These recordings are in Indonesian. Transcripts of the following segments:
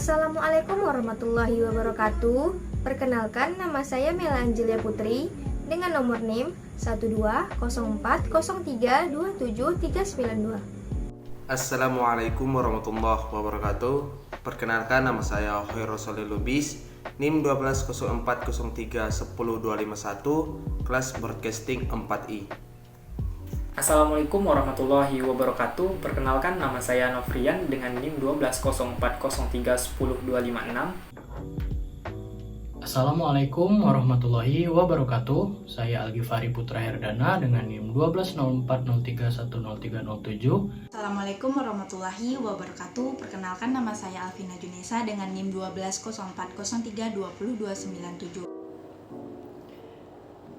Assalamualaikum warahmatullahi wabarakatuh. Perkenalkan, nama saya Mela Angelia Putri dengan nomor NIM 12040327392. Assalamualaikum warahmatullahi wabarakatuh. Perkenalkan, nama saya Hoirul Sholih Lubis, NIM 12040310251, kelas Broadcasting 4I. Assalamualaikum warahmatullahi wabarakatuh. Perkenalkan, nama saya Novrian dengan NIM 12040310256. Assalamualaikum warahmatullahi wabarakatuh. Saya Algifari Putra Herdana dengan NIM 12040310307. Assalamualaikum warahmatullahi wabarakatuh. Perkenalkan, nama saya Alvina Junesa dengan NIM 12040320297.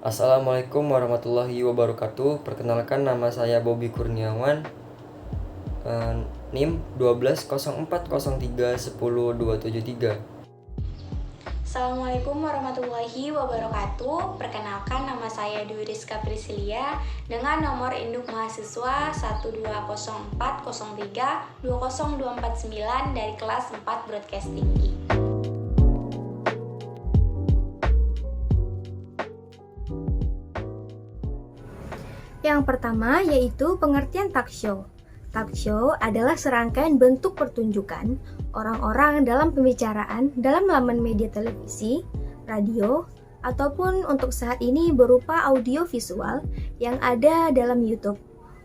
Assalamualaikum warahmatullahi wabarakatuh. Perkenalkan, nama saya Bobby Kurniawan, NIM 12040310273. Assalamualaikum warahmatullahi wabarakatuh. Perkenalkan, nama saya Dwi Rizka Priscilia dengan nomor induk mahasiswa 12403-20249 dari kelas 4 Broadcasting I. Yang pertama yaitu pengertian talk show. Talk show adalah serangkaian bentuk pertunjukan orang-orang dalam pembicaraan dalam laman media televisi, radio, ataupun untuk saat ini berupa audio visual yang ada dalam YouTube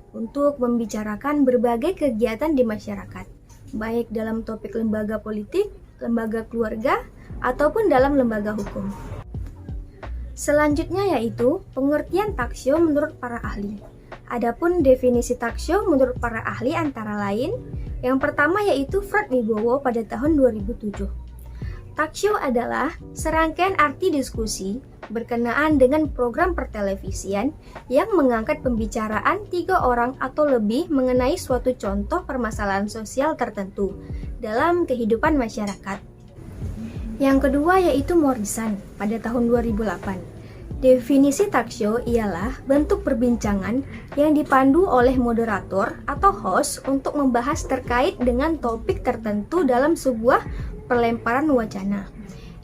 untuk membicarakan berbagai kegiatan di masyarakat, baik dalam topik lembaga politik, lembaga keluarga, ataupun dalam lembaga hukum. Selanjutnya yaitu pengertian talk show menurut para ahli. Adapun definisi talk show menurut para ahli antara lain, yang pertama yaitu Fred Wibowo pada tahun 2007. Talk show adalah serangkaian arti diskusi berkenaan dengan program pertelevisian yang mengangkat pembicaraan 3 orang atau lebih mengenai suatu contoh permasalahan sosial tertentu dalam kehidupan masyarakat. Yang kedua yaitu Morrison pada tahun 2008. Definisi talk show ialah bentuk perbincangan yang dipandu oleh moderator atau host untuk membahas terkait dengan topik tertentu dalam sebuah pelemparan wacana.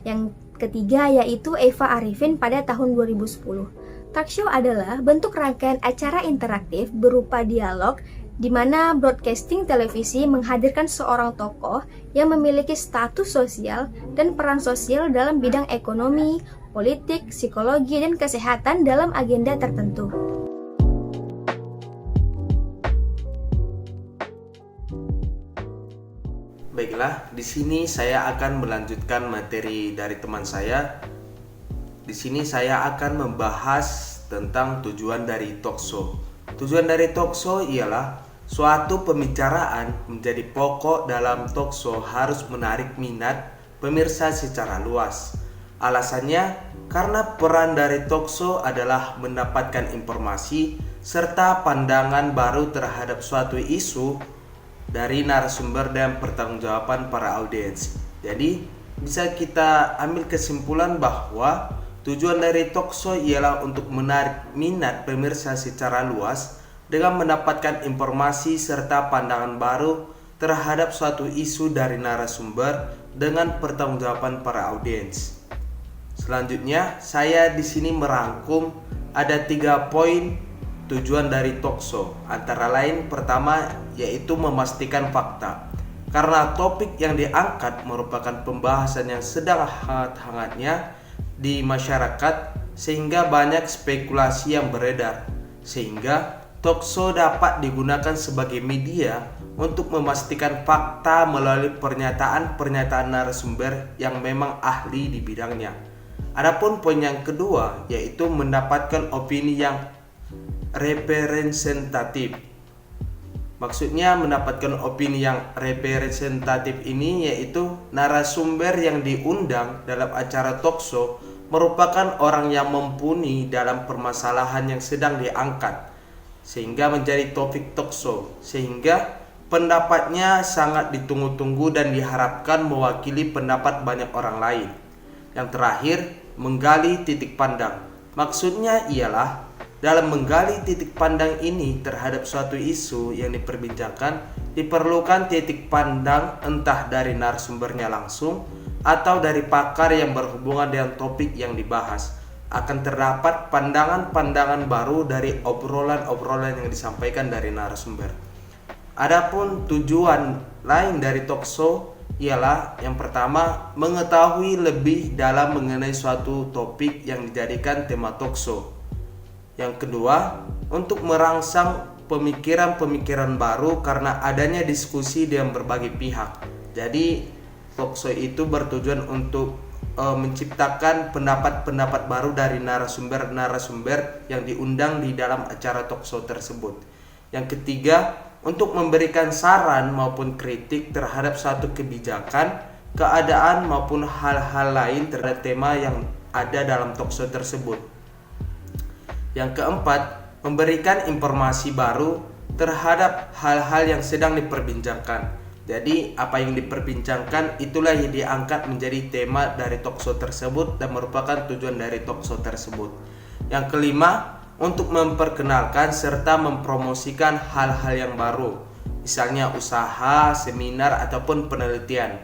Yang ketiga yaitu Eva Arifin pada tahun 2010. Talk show adalah bentuk rangkaian acara interaktif berupa dialog di mana broadcasting televisi menghadirkan seorang tokoh yang memiliki status sosial dan peran sosial dalam bidang ekonomi, politik, psikologi, dan kesehatan dalam agenda tertentu. Baiklah, di sini saya akan melanjutkan materi dari teman saya. Di sini saya akan membahas tentang tujuan dari talk show. Tujuan dari talk show ialah suatu pembicaraan menjadi pokok dalam talk show harus menarik minat pemirsa secara luas. Alasannya karena peran dari talk show adalah mendapatkan informasi serta pandangan baru terhadap suatu isu dari narasumber dan pertanggungjawaban para audiens. Jadi bisa kita ambil kesimpulan bahwa tujuan dari talk show ialah untuk menarik minat pemirsa secara luas dengan mendapatkan informasi serta pandangan baru terhadap suatu isu dari narasumber dengan pertanggungjawaban para audiens. Selanjutnya, saya di sini merangkum ada 3 poin tujuan dari talk show. Antara lain, pertama yaitu memastikan fakta. Karena topik yang diangkat merupakan pembahasan yang sedang hangat-hangatnya di masyarakat sehingga banyak spekulasi yang beredar. Sehingga talk show dapat digunakan sebagai media untuk memastikan fakta melalui pernyataan-pernyataan narasumber yang memang ahli di bidangnya. Adapun poin yang kedua yaitu mendapatkan opini yang representatif. Maksudnya mendapatkan opini yang representatif ini yaitu narasumber yang diundang dalam acara talk show merupakan orang yang mumpuni dalam permasalahan yang sedang diangkat sehingga menjadi topik talk show, sehingga pendapatnya sangat ditunggu-tunggu dan diharapkan mewakili pendapat banyak orang lain. Yang terakhir, menggali titik pandang. Maksudnya ialah dalam menggali titik pandang ini terhadap suatu isu yang diperbincangkan, diperlukan titik pandang entah dari narasumbernya langsung atau dari pakar yang berhubungan dengan topik yang dibahas. Akan terdapat pandangan-pandangan baru dari obrolan-obrolan yang disampaikan dari narasumber. Adapun tujuan lain dari talkshow ialah yang pertama, mengetahui lebih dalam mengenai suatu topik yang dijadikan tema talkshow. Yang kedua, untuk merangsang pemikiran-pemikiran baru karena adanya diskusi dengan berbagai pihak. Jadi talkshow itu bertujuan untuk menciptakan pendapat-pendapat baru dari narasumber-narasumber yang diundang di dalam acara talkshow tersebut. Yang ketiga, untuk memberikan saran maupun kritik terhadap suatu kebijakan, keadaan maupun hal-hal lain terhadap tema yang ada dalam talkshow tersebut. Yang keempat, memberikan informasi baru terhadap hal-hal yang sedang diperbincangkan. Jadi apa yang diperbincangkan itulah yang diangkat menjadi tema dari talkshow tersebut dan merupakan tujuan dari talkshow tersebut. Yang kelima, untuk memperkenalkan serta mempromosikan hal-hal yang baru, misalnya usaha, seminar, ataupun penelitian.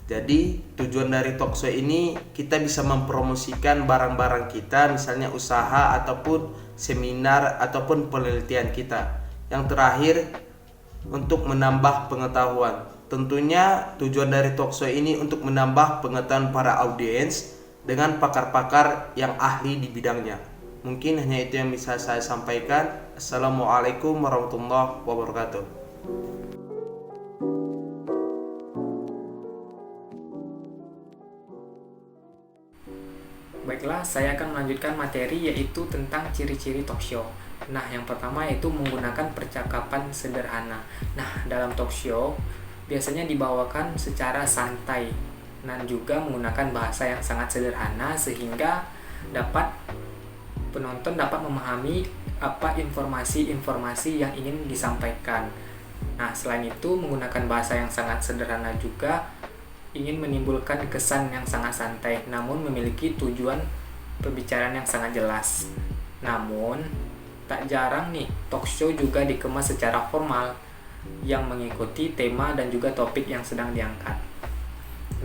Jadi tujuan dari talkshow ini kita bisa mempromosikan barang-barang kita, misalnya usaha ataupun seminar ataupun penelitian kita. Yang terakhir, untuk menambah pengetahuan. Tentunya tujuan dari talkshow ini untuk menambah pengetahuan para audiens dengan pakar-pakar yang ahli di bidangnya. Mungkin hanya itu yang bisa saya sampaikan. Assalamualaikum warahmatullahi wabarakatuh. Baiklah, saya akan melanjutkan materi yaitu tentang ciri-ciri talkshow. Nah, yang pertama yaitu menggunakan percakapan sederhana. Nah, dalam talkshow biasanya dibawakan secara santai dan juga menggunakan bahasa yang sangat sederhana sehingga penonton dapat memahami apa informasi-informasi yang ingin disampaikan. Nah, selain itu menggunakan bahasa yang sangat sederhana juga ingin menimbulkan kesan yang sangat santai, namun memiliki tujuan pembicaraan yang sangat jelas. Namun, tak jarang nih talkshow juga dikemas secara formal yang mengikuti tema dan juga topik yang sedang diangkat.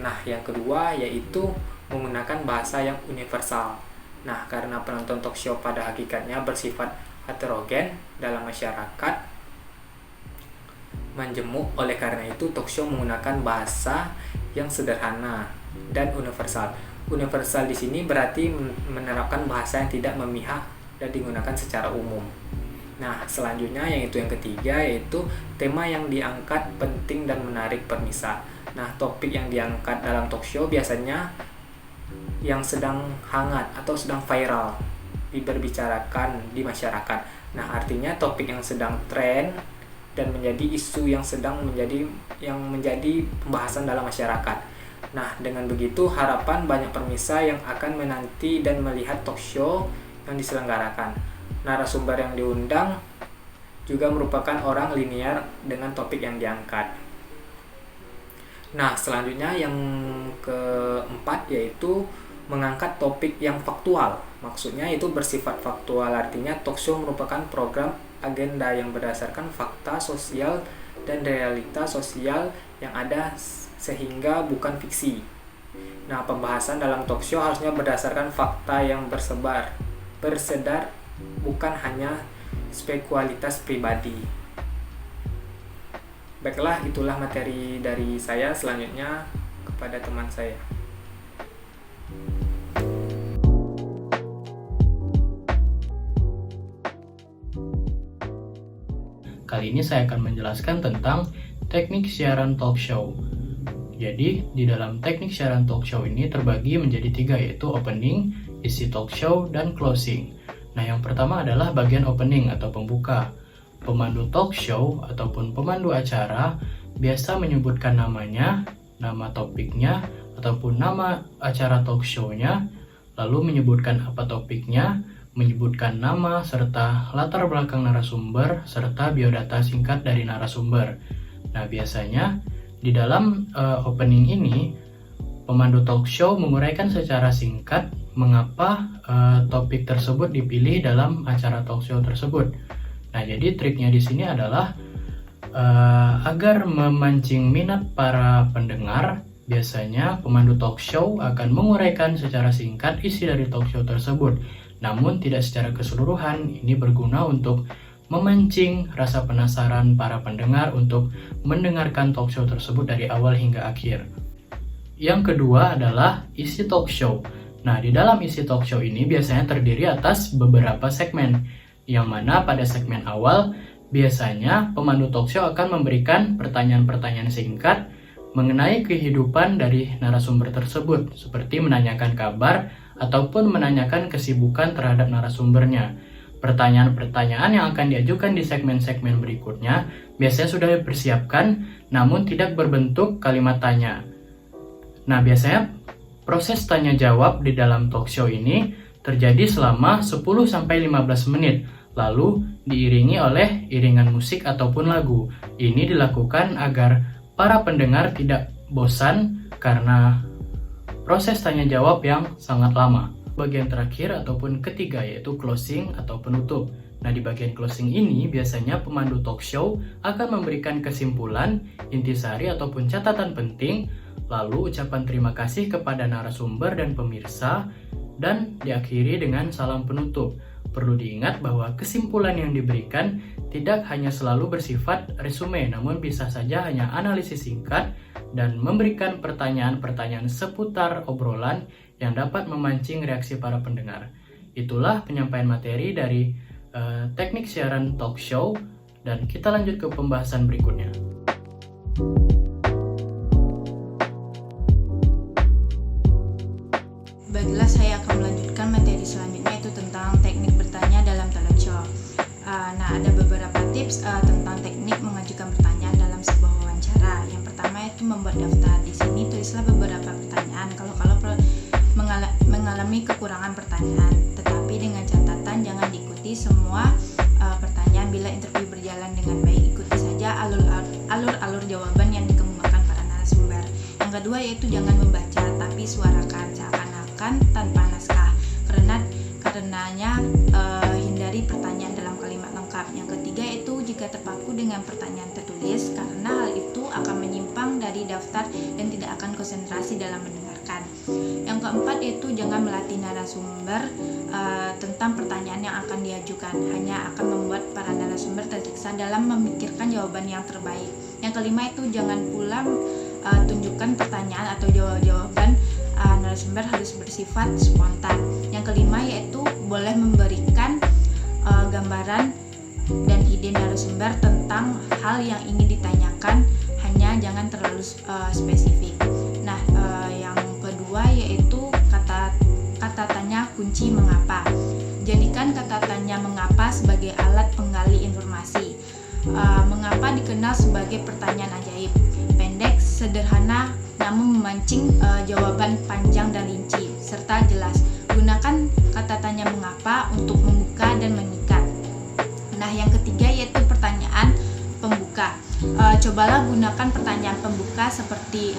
Nah, yang kedua yaitu menggunakan bahasa yang universal. Nah, karena penonton talkshow pada hakikatnya bersifat heterogen dalam masyarakat menjemuk, oleh karena itu talkshow menggunakan bahasa yang sederhana dan universal. Universal di sini berarti menerapkan bahasa yang tidak memihak dan digunakan secara umum. Nah, selanjutnya yang ketiga yaitu tema yang diangkat penting dan menarik permisal. Nah, topik yang diangkat dalam talkshow biasanya yang sedang hangat atau sedang viral diberbicarakan di masyarakat. Nah, artinya topik yang sedang tren dan menjadi isu yang sedang menjadi pembahasan dalam masyarakat. Nah, dengan begitu harapan banyak permisa yang akan menanti dan melihat talkshow yang diselenggarakan. Narasumber yang diundang juga merupakan orang linear dengan topik yang diangkat. Nah, selanjutnya yang keempat yaitu mengangkat topik yang faktual. Maksudnya itu bersifat faktual, artinya talkshow merupakan program agenda yang berdasarkan fakta sosial dan realita sosial yang ada sehingga bukan fiksi. Nah, pembahasan dalam talkshow harusnya berdasarkan fakta yang bersedar, bukan hanya spekualitas pribadi. Baiklah, itulah materi dari saya. Selanjutnya kepada teman saya. Kali ini saya akan menjelaskan tentang teknik siaran talk show. Jadi, di dalam teknik siaran talk show ini terbagi menjadi 3, yaitu opening, isi talk show, dan closing. Nah, yang pertama adalah bagian opening atau pembuka. Pemandu talk show ataupun pemandu acara biasa menyebutkan namanya, nama topiknya, ataupun nama acara talk show-nya, lalu menyebutkan apa topiknya, menyebutkan nama serta latar belakang narasumber serta biodata singkat dari narasumber. Nah, biasanya di dalam opening ini pemandu talk show menguraikan secara singkat mengapa topik tersebut dipilih dalam acara talk show tersebut. Nah, jadi triknya di sini adalah Agar memancing minat para pendengar, biasanya pemandu talk show akan menguraikan secara singkat isi dari talk show tersebut. Namun tidak secara keseluruhan, ini berguna untuk memancing rasa penasaran para pendengar untuk mendengarkan talk show tersebut dari awal hingga akhir. Yang kedua adalah isi talk show. Nah, di dalam isi talk show ini biasanya terdiri atas beberapa segmen, yang mana pada segmen awal biasanya pemandu talk show akan memberikan pertanyaan-pertanyaan singkat mengenai kehidupan dari narasumber tersebut, seperti menanyakan kabar ataupun menanyakan kesibukan terhadap narasumbernya. Pertanyaan-pertanyaan yang akan diajukan di segmen-segmen berikutnya biasanya sudah dipersiapkan, namun tidak berbentuk kalimat tanya. Nah, biasanya proses tanya-jawab di dalam talk show ini terjadi selama 10-15 menit, lalu diiringi oleh iringan musik ataupun lagu. Ini dilakukan agar para pendengar tidak bosan karena proses tanya-jawab yang sangat lama. Bagian terakhir ataupun ketiga yaitu closing atau penutup. Nah, di bagian closing ini biasanya pemandu talk show akan memberikan kesimpulan, intisari ataupun catatan penting, lalu ucapan terima kasih kepada narasumber dan pemirsa, dan diakhiri dengan salam penutup. Perlu diingat bahwa kesimpulan yang diberikan tidak hanya selalu bersifat resume, namun bisa saja hanya analisis singkat dan memberikan pertanyaan-pertanyaan seputar obrolan yang dapat memancing reaksi para pendengar. Itulah penyampaian materi dari teknik siaran talk show, dan kita lanjut ke pembahasan berikutnya. Baiklah, saya akan melanjutkan materi selanjutnya, yaitu tentang teknik bertanya dalam talk show. Nah, ada beberapa tips tentang teknik mengajukan pertanyaan dalam sebuah wawancara. Yang pertama itu membuat daftar. Di sini tulislah beberapa pertanyaan. Kalau mengalami kekurangan pertanyaan, tetapi dengan catatan jangan diikuti semua pertanyaan. Bila interview berjalan dengan baik, ikuti saja alur-alur jawaban yang dikemukakan para narasumber. Yang kedua yaitu jangan membaca, tapi suarakan seakan-akan tanpa naskah. Karenanya hindari pertanyaan dalam kalimat lengkap. Yang ketiga yaitu jika terpaku dengan pertanyaan tertulis, karena hal itu akan menyimpang dari daftar dan tidak akan konsentrasi dalam mendengarkan. Yang keempat yaitu jangan melatih narasumber tentang pertanyaan yang akan diajukan, hanya akan membuat para narasumber tersiksa dalam memikirkan jawaban yang terbaik. Yang kelima itu jangan pula tunjukkan pertanyaan atau jawaban narasumber harus bersifat spontan. Yang kelima yaitu boleh memberikan gambaran dan ide narasumber tentang hal yang ingin ditanyakan, hanya jangan terlalu spesifik. Nah, yang kedua yaitu kata tanya kunci mengapa. Jadikan kata tanya mengapa sebagai alat penggali informasi. Mengapa dikenal sebagai pertanyaan ajaib? Pendek, sederhana, namun memancing jawaban panjang dan rinci serta jelas. Gunakan kata tanya mengapa untuk membuka dan mengikat. Nah, yang ketiga yaitu pertanyaan pembuka. Cobalah gunakan pertanyaan pembuka seperti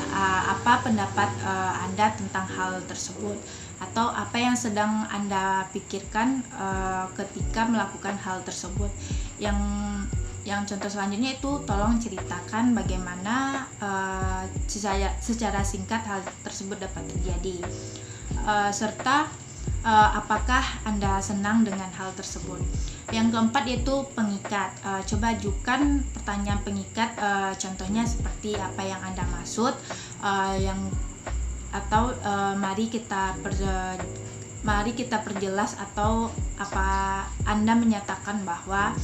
apa pendapat Anda tentang hal tersebut, atau apa yang sedang Anda pikirkan ketika melakukan hal tersebut. Yang contoh selanjutnya itu tolong ceritakan bagaimana secara singkat hal tersebut dapat terjadi, serta apakah Anda senang dengan hal tersebut. Yang keempat yaitu pengikat. Coba ajukan pertanyaan pengikat, contohnya seperti apa yang Anda maksud, mari kita perjelas, atau apa Anda menyatakan bahwa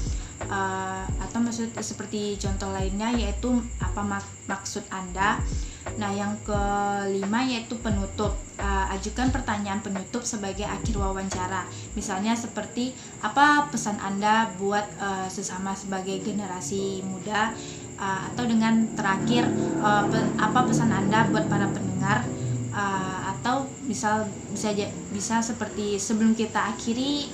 atau maksud seperti contoh lainnya yaitu apa maksud Anda. Nah, yang kelima yaitu penutup. Ajukan pertanyaan penutup sebagai akhir wawancara. Misalnya seperti apa pesan Anda buat sesama sebagai generasi muda, atau dengan terakhir apa pesan Anda buat para pendengar, atau bisa seperti sebelum kita akhiri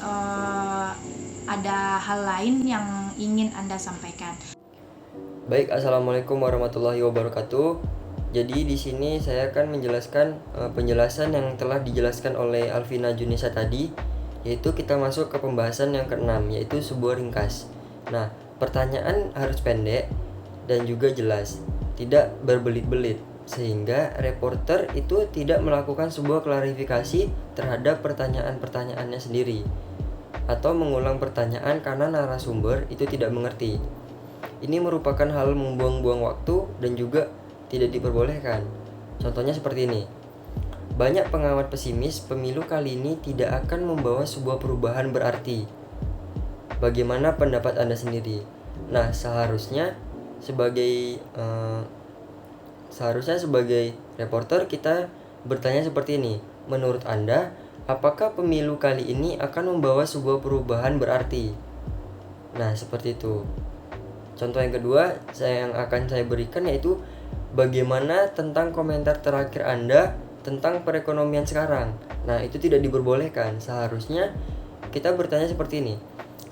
ada hal lain yang ingin Anda sampaikan. Baik, assalamualaikum warahmatullahi wabarakatuh. Jadi di sini saya akan menjelaskan penjelasan yang telah dijelaskan oleh Alvina Junisa tadi, yaitu kita masuk ke pembahasan yang keenam, yaitu sebuah ringkas. Nah, pertanyaan harus pendek, dan juga jelas, tidak berbelit-belit, sehingga reporter itu tidak melakukan sebuah klarifikasi terhadap pertanyaan-pertanyaannya sendiri atau mengulang pertanyaan karena narasumber itu tidak mengerti. Ini merupakan hal membuang-buang waktu dan juga tidak diperbolehkan. Contohnya seperti ini. Banyak pengamat pesimis pemilu kali ini tidak akan membawa sebuah perubahan berarti. Bagaimana pendapat Anda sendiri? Nah, seharusnya sebagai reporter kita bertanya seperti ini. Menurut Anda, apakah pemilu kali ini akan membawa sebuah perubahan berarti? Nah, seperti itu. Contoh yang kedua yang akan saya berikan yaitu bagaimana tentang komentar terakhir Anda tentang perekonomian sekarang. Nah, itu tidak diperbolehkan. Seharusnya kita bertanya seperti ini.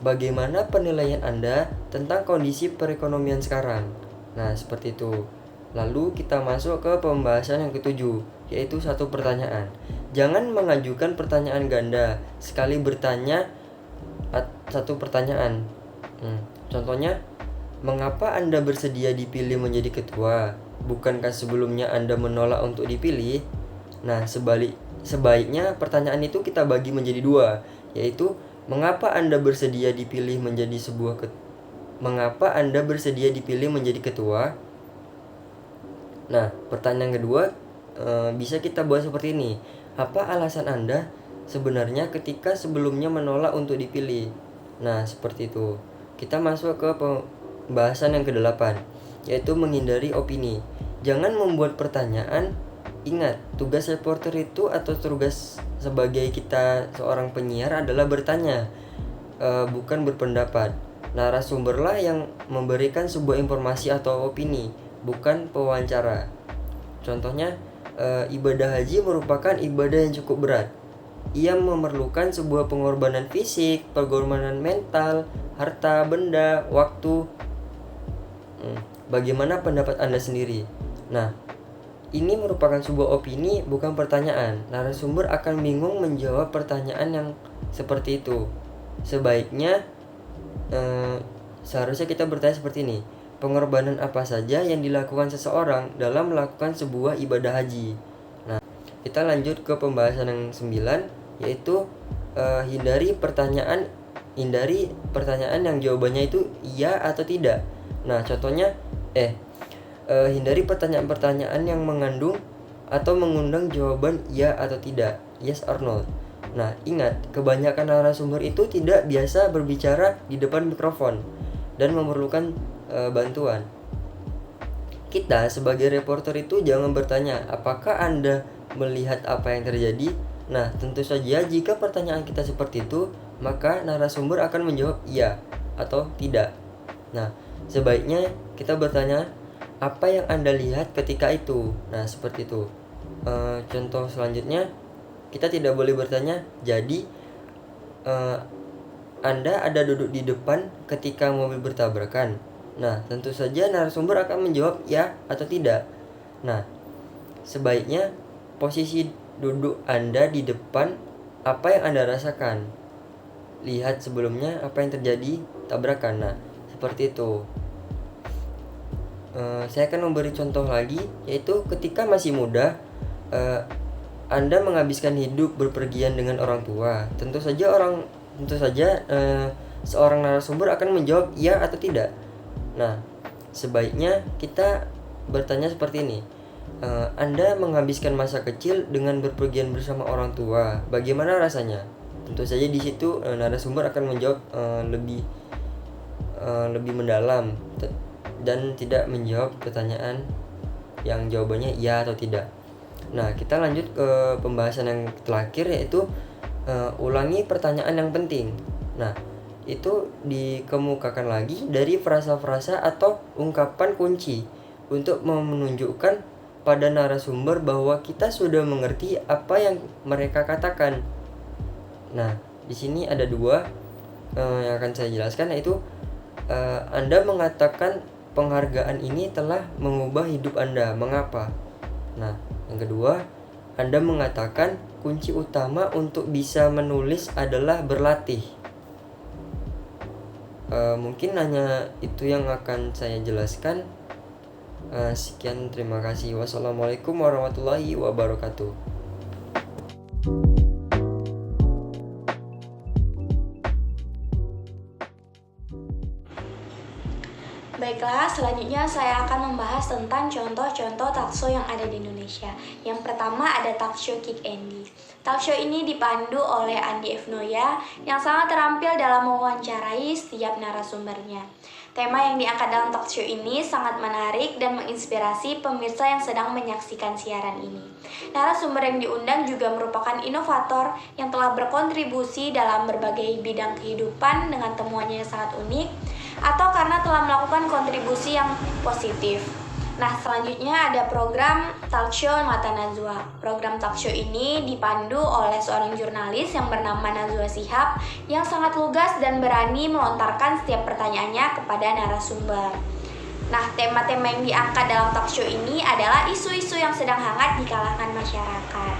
Bagaimana penilaian Anda tentang kondisi perekonomian sekarang? Nah, seperti itu. Lalu kita masuk ke pembahasan yang ketujuh, yaitu satu pertanyaan. Jangan mengajukan pertanyaan ganda. Sekali bertanya satu pertanyaan. Contohnya, mengapa Anda bersedia dipilih menjadi ketua? Bukankah sebelumnya Anda menolak untuk dipilih? Nah, sebaiknya pertanyaan itu kita bagi menjadi dua, yaitu mengapa Anda bersedia dipilih menjadi ketua? Nah, pertanyaan kedua bisa kita buat seperti ini. Apa alasan Anda sebenarnya ketika sebelumnya menolak untuk dipilih? Nah, seperti itu. Kita masuk ke pembahasan yang ke-8, yaitu menghindari opini. Jangan membuat pertanyaan. Ingat, tugas reporter itu atau tugas sebagai kita seorang penyiar adalah bertanya, bukan berpendapat. Narasumberlah yang memberikan sebuah informasi atau opini, bukan pewawancara. Contohnya, ibadah haji merupakan ibadah yang cukup berat. Ia memerlukan sebuah pengorbanan fisik, pengorbanan mental, harta, benda, waktu. Bagaimana pendapat Anda sendiri? Nah, ini merupakan sebuah opini, bukan pertanyaan. Narasumber akan bingung menjawab pertanyaan yang seperti itu. Sebaiknya, seharusnya kita bertanya seperti ini. Pengorbanan apa saja yang dilakukan seseorang dalam melakukan sebuah ibadah haji? Nah, kita lanjut ke pembahasan yang 9, yaitu hindari pertanyaan yang jawabannya itu iya atau tidak. Nah, contohnya hindari pertanyaan-pertanyaan yang mengandung atau mengundang jawaban ya atau tidak, yes or no. Nah, ingat, kebanyakan narasumber itu tidak biasa berbicara di depan mikrofon dan memerlukan bantuan. Kita sebagai reporter itu jangan bertanya, apakah Anda melihat apa yang terjadi? Nah, tentu saja jika pertanyaan kita seperti itu, maka narasumber akan menjawab iya atau tidak. Nah, sebaiknya kita bertanya, apa yang Anda lihat ketika itu? Nah, seperti itu. Contoh selanjutnya, kita tidak boleh bertanya, jadi Anda ada duduk di depan ketika mobil bertabrakan? Nah, tentu saja narasumber akan menjawab ya atau tidak. Nah, sebaiknya posisi duduk Anda di depan, apa yang Anda rasakan? Lihat sebelumnya apa yang terjadi tabrakan. Nah, seperti itu. Saya akan memberi contoh lagi, yaitu ketika masih muda, Anda menghabiskan hidup berpergian dengan orang tua. Tentu saja seorang narasumber akan menjawab ya atau tidak. Nah, sebaiknya kita bertanya seperti ini. Anda menghabiskan masa kecil dengan berpergian bersama orang tua. Bagaimana rasanya? Tentu saja di situ narasumber akan menjawab lebih mendalam dan tidak menjawab pertanyaan yang jawabannya iya atau tidak. Nah, kita lanjut ke pembahasan yang terakhir, yaitu ulangi pertanyaan yang penting. Nah, itu dikemukakan lagi dari frasa-frasa atau ungkapan kunci untuk menunjukkan pada narasumber bahwa kita sudah mengerti apa yang mereka katakan. Nah, di sini ada dua yang akan saya jelaskan, yaitu Anda mengatakan penghargaan ini telah mengubah hidup Anda. Mengapa? Nah, yang kedua, Anda mengatakan kunci utama untuk bisa menulis adalah berlatih. Mungkin hanya itu yang akan saya jelaskan. Sekian, terima kasih. Wassalamualaikum warahmatullahi wabarakatuh. Baiklah, selanjutnya saya akan membahas tentang contoh-contoh talkshow yang ada di Indonesia. Yang pertama ada talkshow Kick Andy. Talkshow ini dipandu oleh Andi F. Noya yang sangat terampil dalam mewawancarai setiap narasumbernya. Tema yang diangkat dalam talkshow ini sangat menarik dan menginspirasi pemirsa yang sedang menyaksikan siaran ini. Narasumber yang diundang juga merupakan inovator yang telah berkontribusi dalam berbagai bidang kehidupan dengan temuannya yang sangat unik, atau karena telah melakukan kontribusi yang positif. Nah, selanjutnya ada program talkshow Mata Najwa. Program talkshow ini dipandu oleh seorang jurnalis yang bernama Najwa Shihab yang sangat lugas dan berani melontarkan setiap pertanyaannya kepada narasumber. Nah, tema-tema yang diangkat dalam talkshow ini adalah isu-isu yang sedang hangat di kalangan masyarakat.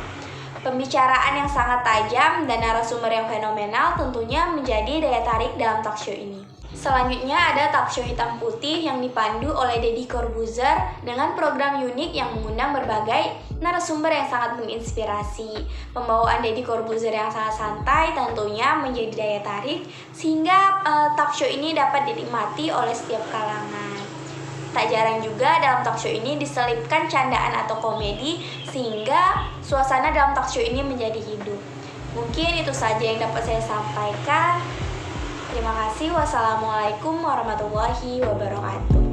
Pembicaraan yang sangat tajam dan narasumber yang fenomenal tentunya menjadi daya tarik dalam talkshow ini. Selanjutnya ada talkshow Hitam Putih yang dipandu oleh Deddy Corbuzier dengan program unik yang mengundang berbagai narasumber yang sangat menginspirasi. Pembawaan Deddy Corbuzier yang sangat santai tentunya menjadi daya tarik sehingga talkshow ini dapat dinikmati oleh setiap kalangan. Tak jarang juga dalam talkshow ini diselipkan candaan atau komedi sehingga suasana dalam talkshow ini menjadi hidup. Mungkin itu saja yang dapat saya sampaikan. Terima kasih. Wassalamualaikum warahmatullahi wabarakatuh.